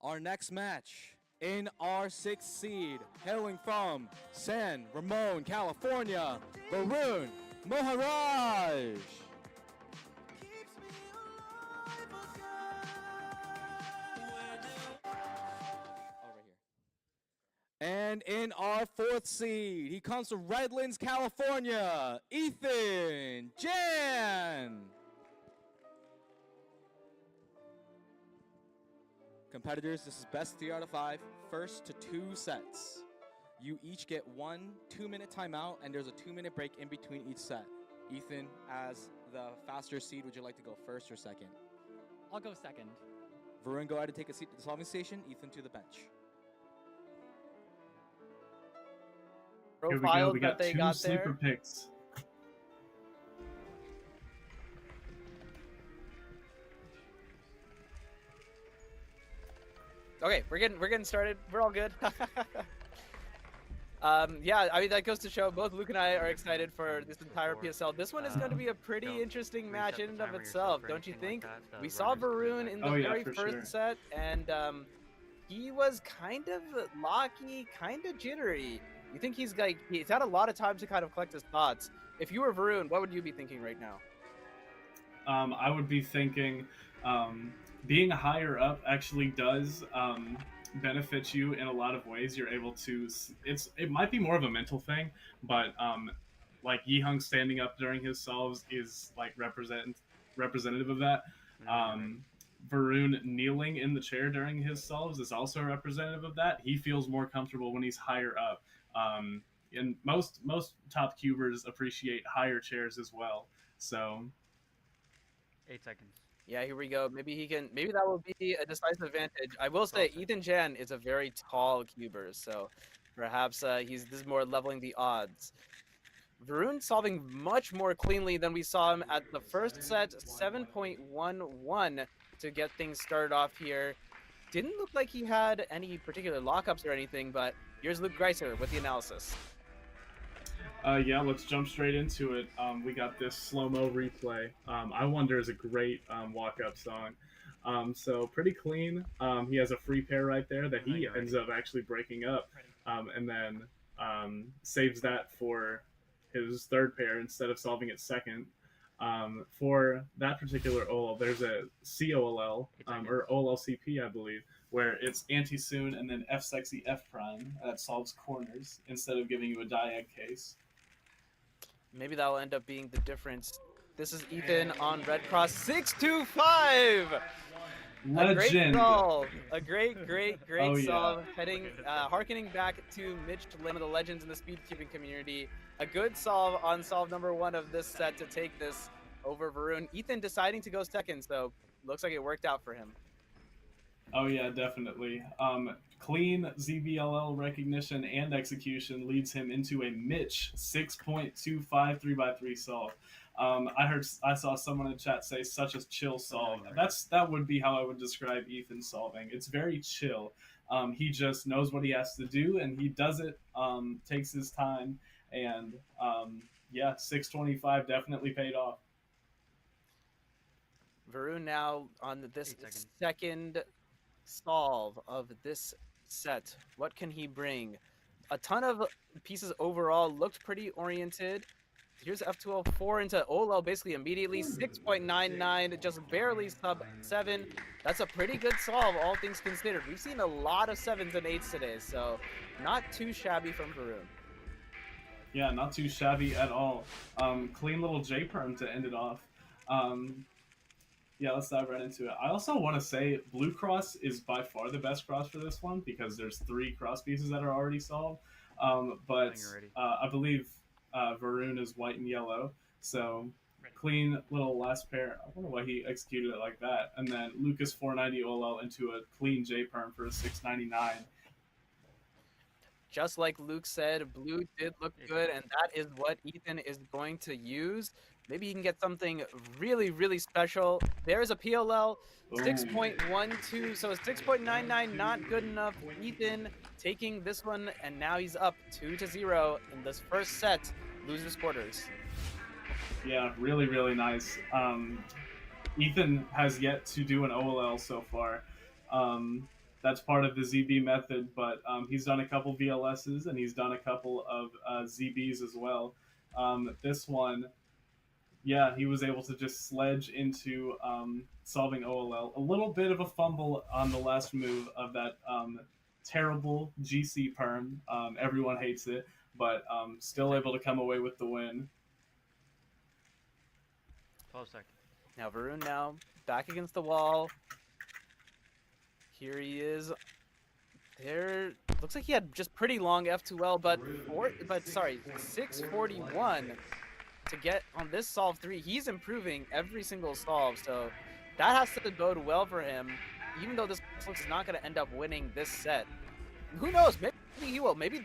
Our next match in our 6th seed, hailing from San Ramon, California, Varun Mohanraj. And in our 4th seed, he comes from Redlands, California, Ethan Jan. Competitors, this is best 3 out of 5, first to 2 sets. You each get 1 2-minute timeout, and there's a 2-minute break in between each set. Ethan, as the faster seed, would you like to go first or second? I'll go second. Varun, go ahead and take a seat at the solving station. Ethan to the bench. Here we go. We got two sleeper picks. Okay, we're getting started. We're all good. Yeah, I mean, that goes to show both Luke and I are excited for this entire PSL. This one is going to be a pretty interesting match in and of itself, don't you think? We saw Varun in the very first set, and he was kind of locky, kind of jittery. You think he's had a lot of time to kind of collect his thoughts. If you were Varun, what would you be thinking right now? I would be thinking being higher up actually does benefit you in a lot of ways. You're able to, it might be more of a mental thing, but like Yihung standing up during his solves is like representative of that. Varun kneeling in the chair during his solves is also representative of that. He feels more comfortable when he's higher up. And most top cubers appreciate higher chairs as well. So 8 seconds. Yeah, here we go. Maybe that will be a decisive advantage. I will say Ethan Jan is a very tall cuber, so perhaps this is more leveling the odds. Varun solving much more cleanly than we saw him at the first set, 7.11 to get things started off here. Didn't look like he had any particular lockups or anything, but here's Luke Greiser with the analysis. Yeah, let's jump straight into it. We got this slow-mo replay. I Wonder is a great walk-up song. So pretty clean. He has a free pair right there that he ends up actually breaking up, and then saves that for his third pair instead of solving it second. For that particular OLL, there's a COLL, or OLLCP, I believe, where it's anti-soon and then F-sexy F-prime that solves corners instead of giving you a diag case. Maybe that will end up being the difference. This is Ethan on Red Cross 625. Legend. A great solve. A great Oh, solve. Heading, harkening back to Mitch Lim of the legends in the speedcubing community. A good solve on solve number 1 of this set to take this over Varun. Ethan deciding to go second, so looks like it worked out for him. Oh yeah, definitely. Clean ZBLL recognition and execution leads him into a Mitch 6.25 3x3 solve. I saw someone in chat say such a chill solve. That would be how I would describe Ethan solving. It's very chill. He just knows what he has to do and he does it. Takes his time, and yeah, 625 definitely paid off. Varun now on this second solve of this set. What can he bring? A ton of pieces overall, looked pretty oriented. Here's F204 into OLL basically immediately. 6.99, just barely sub 7. That's a pretty good solve, all things considered. We've seen a lot of 7s and 8s today, so not too shabby from Varun. Yeah, not too shabby at all. Clean little J-perm to end it off. Yeah, let's dive right into it. I also want to say blue cross is by far the best cross for this one because there's 3 cross pieces that are already solved. But I believe Varun is white and yellow. So clean little last pair. I wonder why he executed it like that. And then Lucas 490 OLL into a clean J-perm for a 699. Just like Luke said, blue did look good, and that is what Ethan is going to use. Maybe he can get something really special. There's a PLL, 6.12, so 6.99 not good enough. Ethan taking this one, and now he's up 2-0 in this first set, losers quarters. Yeah, really nice. Ethan has yet to do an OLL so far. that's part of the ZB method, but he's done a couple VLSs and he's done a couple of ZBs as well. This one, yeah, he was able to just sledge into solving OLL. A little bit of a fumble on the last move of that terrible GC perm. Everyone hates it, but still able to come away with the win. 12 seconds. Now Varun now back against the wall. Here he is. There looks like he had just pretty long F2L, but 641 to get on this solve 3. He's improving every single solve, so that has to bode well for him. Even though this looks not going to end up winning this set, who knows? Maybe he will. Maybe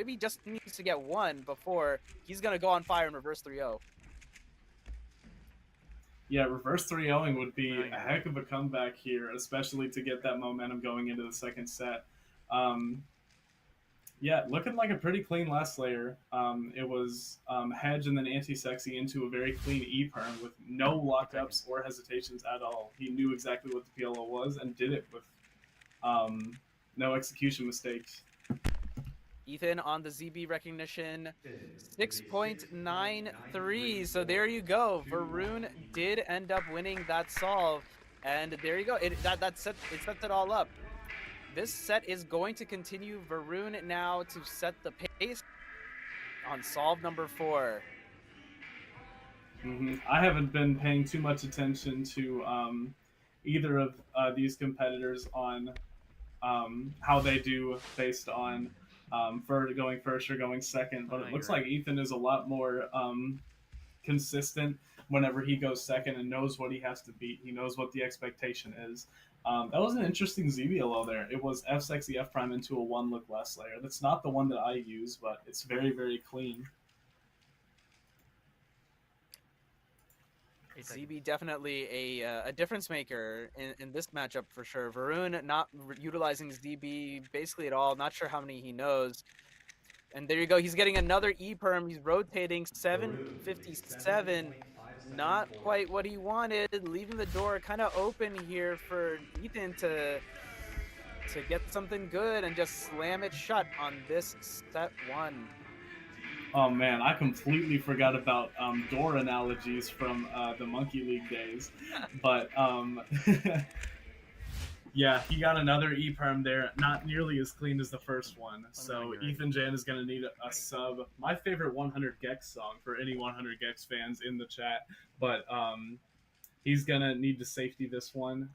he just needs to get one before he's going to go on fire and reverse 3-0. Yeah, reverse 3-0ing would be a heck of a comeback here, especially to get that momentum going into the second set. Yeah, looking like a pretty clean last layer. It was hedge and then anti-sexy into a very clean E-perm with no lockups or hesitations at all. He knew exactly what the PLO was and did it with no execution mistakes. Ethan on the ZB recognition, 6.93. So there you go. Varun did end up winning that solve, and there you go. It sets it all up. This set is going to continue. Varun now to set the pace on solve number 4. I haven't been paying too much attention to either of these competitors on how they do based on for going first or going second, but it looks like Ethan is a lot more consistent whenever he goes second and knows what he has to beat. He knows what the expectation is. That was an interesting ZBLO there. It was F sexy F prime into a 1 look last layer. That's not the one that I use, but it's very, very clean. ZB definitely a difference maker in this matchup for sure. Varun not utilizing ZB basically at all. Not sure how many he knows. And there you go. He's getting another E-perm. He's rotating 757. Not quite what he wanted. Leaving the door kind of open here for Ethan to get something good and just slam it shut on this set 1. Oh man, I completely forgot about door analogies from the Monkey League days. But yeah, he got another E-perm there, not nearly as clean as the first one. So Ethan Jan is going to need a sub. My favorite 100 Gex song for any 100 Gex fans in the chat. But he's going to need to safety this one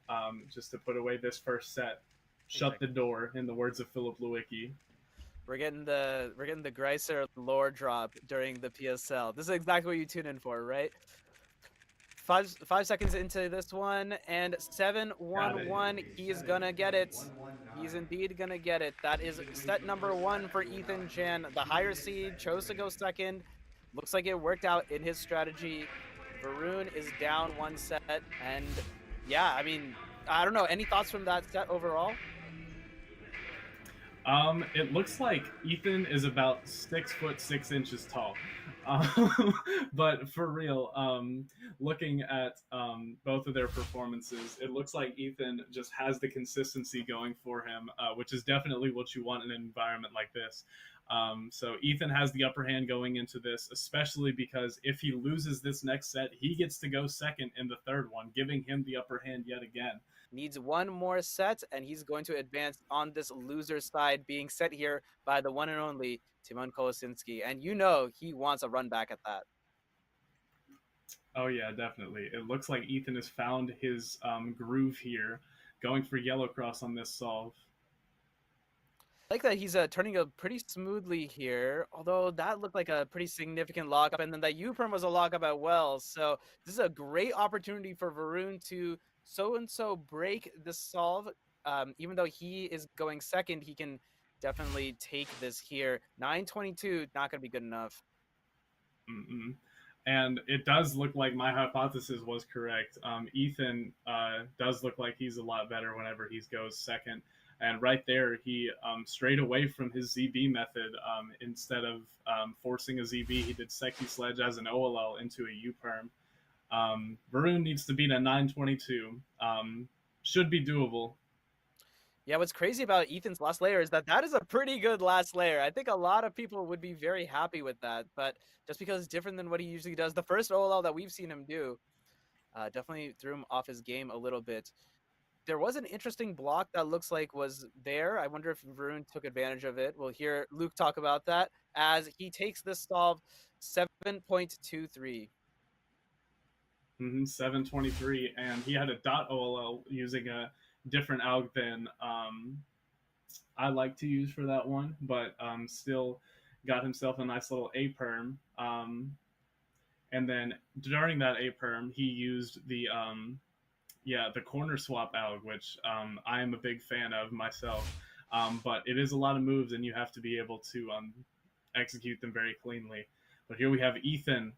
just to put away this first set. Shut the door, in the words of Philip Lewicki. We're getting the Greiser lore drop during the PSL. This is exactly what you tune in for, right? 5 seconds into this one, and 7-1-1. He is gonna get it. He's indeed gonna get it. That is set number 1 for Ethan Jan. The higher seed chose to go second. Looks like it worked out in his strategy. Varun is down 1 set, and yeah, I mean, I don't know. Any thoughts from that set overall? It looks like Ethan is about 6'6" tall. But for real, looking at both of their performances, it looks like Ethan just has the consistency going for him, which is definitely what you want in an environment like this. So Ethan has the upper hand going into this, especially because if he loses this next set, he gets to go second in the third one, giving him the upper hand yet again. Needs 1 more set, and he's going to advance on this loser side, being set here by the one and only Timon Kolosinski. And you know he wants a run back at that. Oh yeah, definitely. It looks like Ethan has found his groove here, going for yellow cross on this solve. I like that he's turning up pretty smoothly here, although that looked like a pretty significant lockup, and then that U-perm was a lockup as well. So this is a great opportunity for Varun to so-and-so break the solve. Even though he is going second, he can definitely take this here. 9:22, not going to be good enough. And it does look like my hypothesis was correct. Ethan does look like he's a lot better whenever he goes second. And right there, he strayed away from his ZB method. Instead of forcing a ZB, he did Sexy Sledge as an OLL into a U-perm. Varun needs to beat a 9:22. Should be doable. Yeah, what's crazy about Ethan's last layer is that that is a pretty good last layer. I think a lot of people would be very happy with that, but just because it's different than what he usually does, the first OLL that we've seen him do definitely threw him off his game a little bit. There was an interesting block that looks like was there. I wonder if Varun took advantage of it. We'll hear Luke talk about that as he takes this solve 7.23. 723, and he had a dot OLL using a different alg than I like to use for that one, but still got himself a nice little A perm. And then during that A perm, he used the corner swap alg, which I am a big fan of myself. But it is a lot of moves, and you have to be able to execute them very cleanly. But here we have Ethan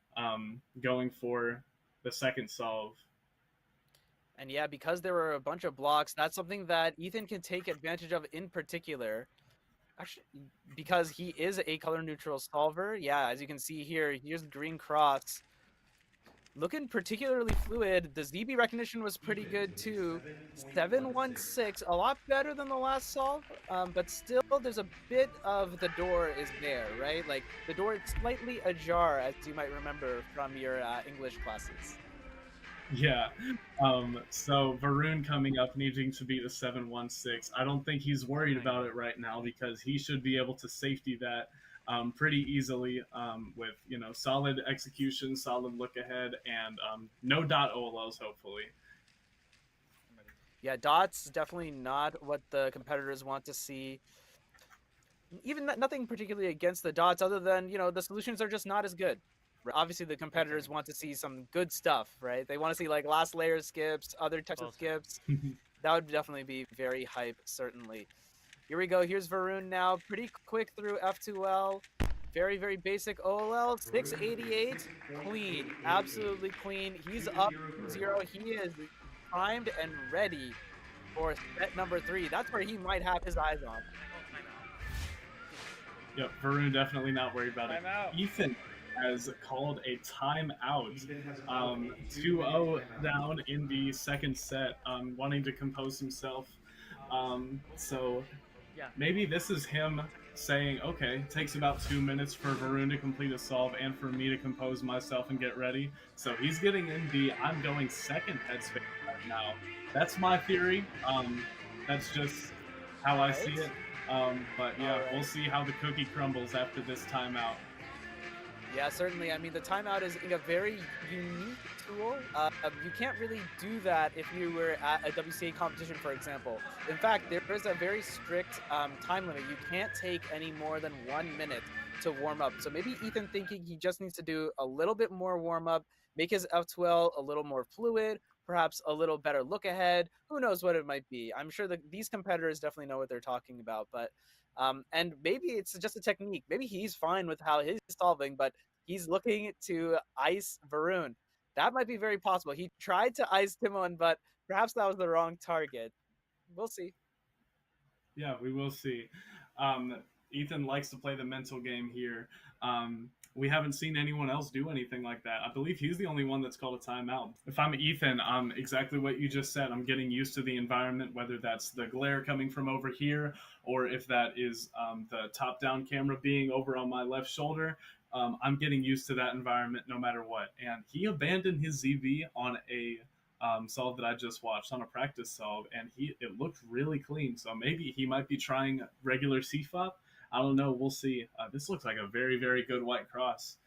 going for the second solve. And yeah, because there were a bunch of blocks, that's something that Ethan can take advantage of in particular. Actually, because he is a color neutral solver. Yeah, as you can see here, here's the green cross. Looking particularly fluid. The ZB recognition was pretty good too. 716, a lot better than the last solve, but still there's a bit of the door is there, right? Like the door is slightly ajar, as you might remember from your English classes. Yeah. So Varun coming up needing to beat a 716. I don't think he's worried about it right now because he should be able to safety that pretty easily with solid execution, solid look ahead, and no dot OLLs hopefully. Yeah, dots definitely not what the competitors want to see. Even nothing particularly against the dots, other than the solutions are just not as good. Obviously, the competitors want to see some good stuff, right? They want to see like last layer skips, other types of skips. That would definitely be very hype, certainly. Here we go. Here's Varun now. Pretty quick through F2L. Very, very basic OLL. 688. Clean. Absolutely clean. He's up 0. He is primed and ready for set number 3. That's where he might have his eyes on. Yep, Varun definitely not worried about it. Timeout. Ethan has called a timeout. 2-0 down in the second set, wanting to compose himself. So maybe this is him saying, okay, it takes about 2 minutes for Varun to complete a solve and for me to compose myself and get ready. So he's getting in the I'm going second headspace right now. That's my theory. That's just how I see it. But yeah, we'll see how the cookie crumbles after this timeout. Yeah, certainly. I mean, the timeout is a very unique tool. You can't really do that if you were at a WCA competition, for example. In fact, there is a very strict time limit. You can't take any more than 1 minute to warm up. So maybe Ethan thinking he just needs to do a little bit more warm up, make his F2L a little more fluid, perhaps a little better look ahead. Who knows what it might be? I'm sure that these competitors definitely know what they're talking about, but and maybe it's just a technique. Maybe he's fine with how he's solving, but he's looking to ice Varun. That might be very possible. He tried to ice Timon, but perhaps that was the wrong target. We'll see. Yeah, we will see. Ethan likes to play the mental game here. We haven't seen anyone else do anything like that. I believe he's the only one that's called a timeout. If I'm Ethan, exactly what you just said. I'm getting used to the environment, whether that's the glare coming from over here or if that is the top-down camera being over on my left shoulder. I'm getting used to that environment no matter what. And he abandoned his ZB on a solve that I just watched, on a practice solve, and it looked really clean. So maybe he might be trying regular CFOP. I don't know. We'll see. This looks like a very, very good white cross.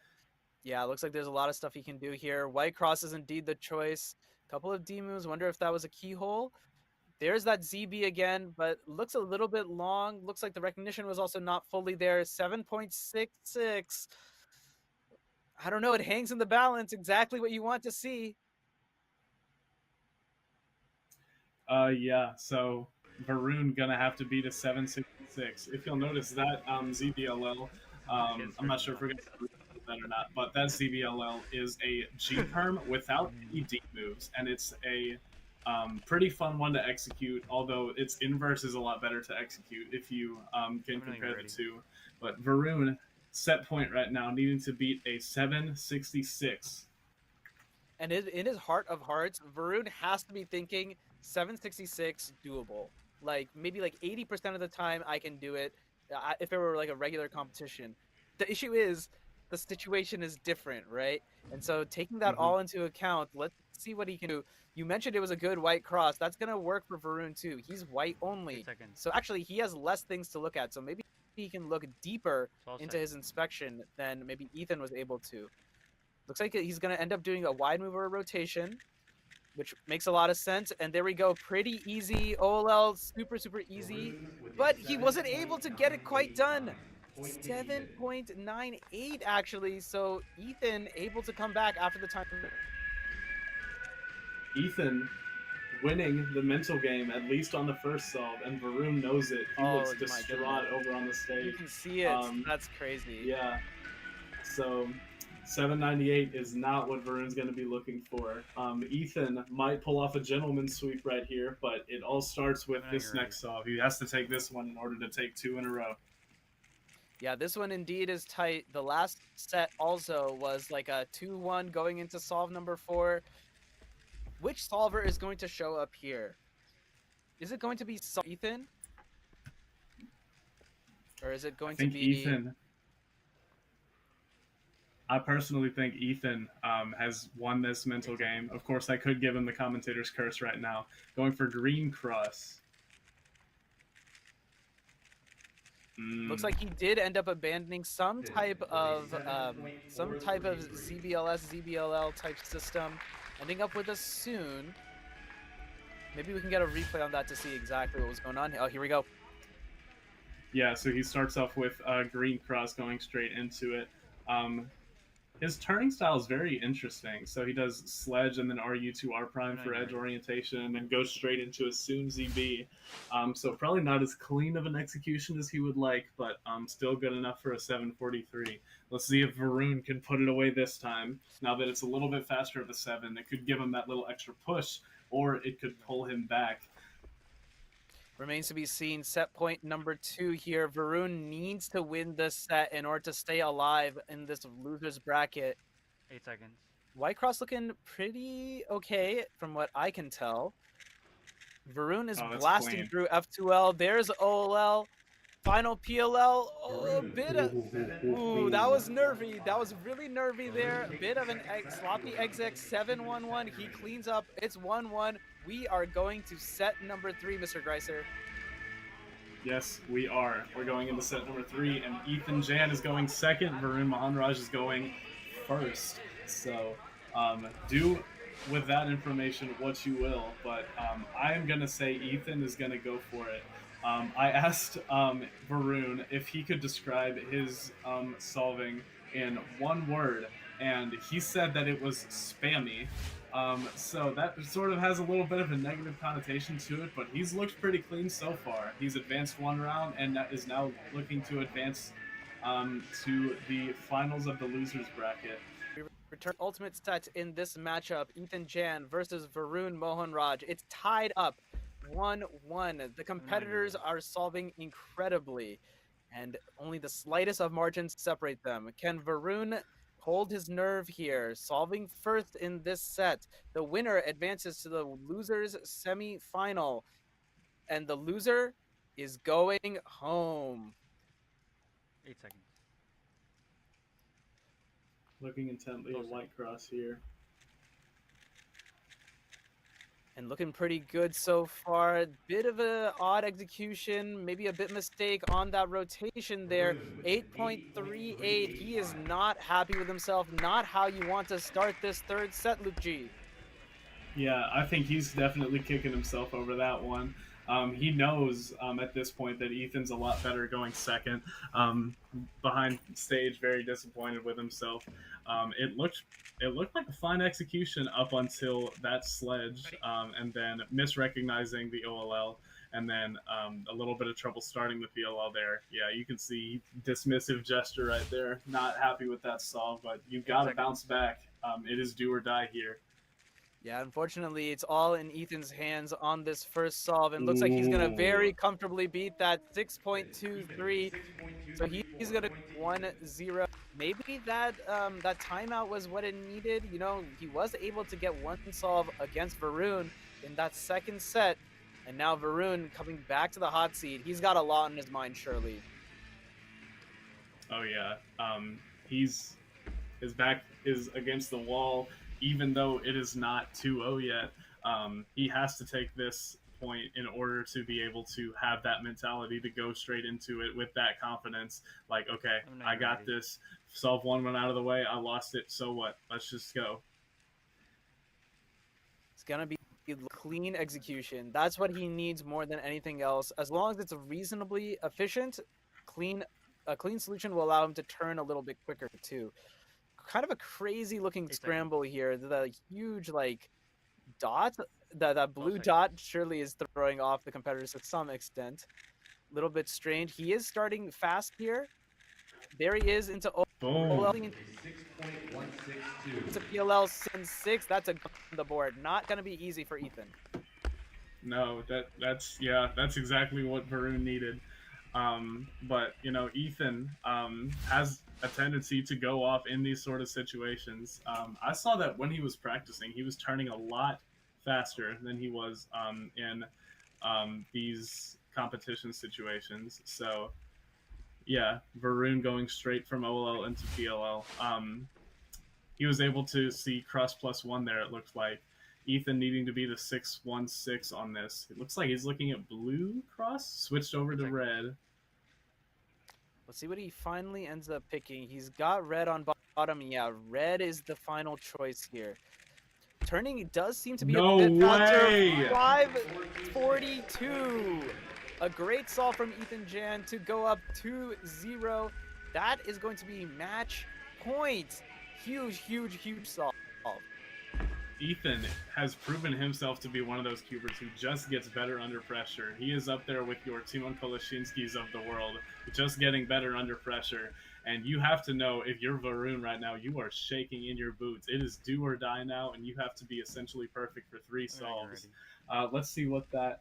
Yeah, it looks like there's a lot of stuff he can do here. White cross is indeed the choice. Couple of D moves. Wonder if that was a keyhole. There's that ZB again, but looks a little bit long. Looks like the recognition was also not fully there. 7.66. I don't know. It hangs in the balance. Exactly what you want to see. Yeah. So Varun gonna have to beat a 766. If you'll notice that ZBLL, I'm not sure if we're gonna do that or not, but that ZBLL is a G perm without any D moves, and it's a pretty fun one to execute. Although its inverse is a lot better to execute if you can compare the two. But Varun, set point right now, needing to beat a 766. And in his heart of hearts, Varun has to be thinking 766 doable. like maybe like 80% of the time I can do it if it were like a regular competition. The issue is the situation is different, right? And so taking that all into account, let's see what he can do. You mentioned it was a good white cross. That's going to work for Varun too. He's white 8 only. seconds. So actually he has less things to look at. So maybe he can look deeper 12 into seconds. his inspection than maybe Ethan was able to. Looks like he's going to end up doing a wide move or a rotation, which makes a lot of sense. And there we go. Pretty easy. OLL, super, super easy. But he wasn't able to get it quite done. 7.98 actually. So Ethan able to come back after the time. Ethan winning the mental game, at least on the first solve, and Varun knows it. He Oh, looks my distraught goodness. over on the stage. You can see it. That's crazy. Yeah. So 798 is not what Varun's going to be looking for. Ethan might pull off a gentleman's sweep right here, but it all starts with this next solve. He has to take this one in order to take 2 in a row. Yeah, this one indeed is tight. The last set also was like a 2-1 going into solve number 4. Which solver is going to show up here? Is it going to be Ethan? Or is it going to be Ethan? I personally think Ethan has won this mental game. Of course, I could give him the commentator's curse right now. Going for green cross. Looks like he did end up abandoning some type of ZBLS, ZBLL type system. Ending up with us soon. Maybe we can get a replay on that to see exactly what was going on. Oh, here we go. Yeah, so he starts off with green cross going straight into it. His turning style is very interesting. So he does sledge and then RU to R prime for edge orientation and then goes straight into a soon ZB. So probably not as clean of an execution as he would like, but still good enough for a 743. Let's see if Varun can put it away this time. Now that it's a little bit faster of a 7, it could give him that little extra push, or it could pull him back. Remains to be seen. Set point number 2 here. Varun needs to win this set in order to stay alive in this loser's bracket. 8 seconds. White cross looking pretty okay from what I can tell. Varun is blasting through F2L. There's OLL. Final PLL. Oh, a bit of... Ooh, that was nervy. That was really nervy there. A bit of an sloppy exec. 7-1-1. He cleans up. It's 1-1. We are going to set number 3, Mr. Greiser. Yes, we are. We're going into set number 3, and Ethan Jan is going second. Varun Mohanraj is going first. So do with that information what you will, but I am going to say Ethan is going to go for it. I asked Varun if he could describe his solving in one word, and he said that it was spammy. So that sort of has a little bit of a negative connotation to it, but he's looked pretty clean so far. He's advanced 1 round and is now looking to advance to the finals of the losers bracket. We return ultimate set in this matchup. Ethan Jan versus Varun Mohanraj. It's tied up 1-1. The competitors are solving incredibly, and only the slightest of margins separate them. Can Varun hold his nerve here, solving first in this set? The winner advances to the losers semi-final, and the loser is going home. 8 seconds. Looking intently at white cross here. And looking pretty good so far. Bit of an odd execution, maybe a bit mistake on that rotation there. 8.38. He is not happy with himself. Not how you want to start this third set, Luke G. Yeah, I think he's definitely kicking himself over that one. He knows at this point that Ethan's a lot better going second. Behind stage, very disappointed with himself. It looked like a fine execution up until that sledge, and then misrecognizing the OLL, and then a little bit of trouble starting the PLL there. Yeah, you can see dismissive gesture right there. Not happy with that solve, but you've got to bounce back. It is do or die here. Yeah, unfortunately, it's all in Ethan's hands on this first solve, and looks like he's going to very comfortably beat that 6.23. So he's going to 1-0. Maybe that that timeout was what it needed. You know, he was able to get one solve against Varun in that second set. And now Varun coming back to the hot seat. He's got a lot on his mind, surely. Oh yeah. His back is against the wall, even though it is not 2-0 yet. He has to take this point in order to be able to have that mentality to go straight into it with that confidence. Like, okay, I got this. Solve one out of the way. I lost it. So what? Let's just go. It's going to be clean execution. That's what he needs more than anything else. As long as it's reasonably efficient, a clean solution will allow him to turn a little bit quicker too. Kind of a crazy looking scramble here. The huge like dot, that blue dot surely is throwing off the competitors to some extent. A little bit strained. He is starting fast here. There he is into OLL. It's a PLL Sin 6. That's a gun on the board. Not going to be easy for Ethan. No, that's exactly what Varun needed. But you know, Ethan has a tendency to go off in these sort of situations. I saw that when he was practicing, he was turning a lot faster than he was in these competition situations. So yeah, Varun going straight from OLL into PLL. He was able to see cross +1 there, it looked like. Ethan needing to be the 6-1-6 on this. It looks like he's looking at blue cross, switched over to red. Let's see what he finally ends up picking. He's got red on bottom. Yeah, red is the final choice here. Turning does seem to be a bit faster. 5:42. A great solve from Ethan Jan to go up 2-0. That is going to be match point. Huge, huge, huge solve. Ethan has proven himself to be one of those cubers who just gets better under pressure. He is up there with your Timon Koleshinskis of the world, just getting better under pressure. And you have to know, if you're Varun right now, you are shaking in your boots. It is do or die now, and you have to be essentially perfect for 3 solves. Let's see what that...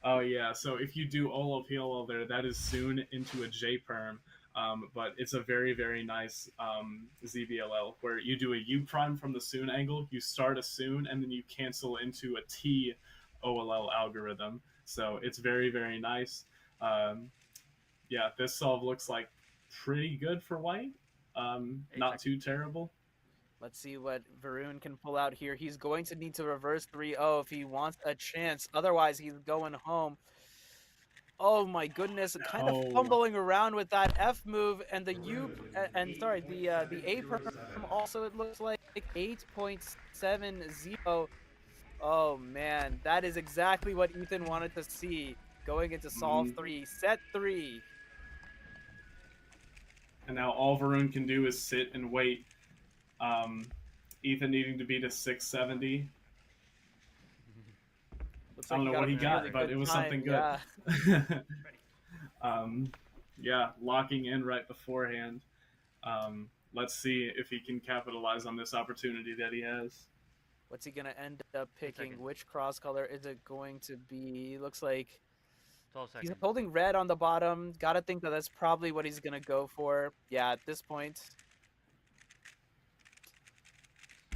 Oh yeah, so if you do Olo PLL there, that is soon into a J-perm. But it's a very, very nice ZBLL where you do a U prime from the Soon angle, you start a Soon, and then you cancel into a T OLL algorithm. So it's very, very nice. Yeah, this solve looks like pretty good for white. Not too terrible. Let's see what Varun can pull out here. He's going to need to reverse 3-0 if he wants a chance. Otherwise, he's going home. Oh my goodness, kind of fumbling around with that F move and the U, and sorry, the A perm also, it looks like 8.70. Oh man, that is exactly what Ethan wanted to see going into solve 3, set 3. And now all Varun can do is sit and wait. Ethan needing to beat a 670. I don't know what he got, but it was something good. Yeah. Yeah, locking in right beforehand. Let's see if he can capitalize on this opportunity that he has. What's he going to end up picking? Which cross color is it going to be? Looks like he's holding red on the bottom. Got to think that that's probably what he's going to go for. Yeah, at this point.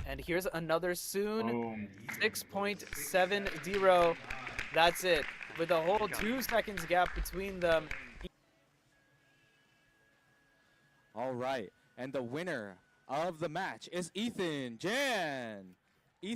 And here's another soon. 6.70. That's it. With a whole 2 seconds gap between them. All right. And the winner of the match is Ethan Jan.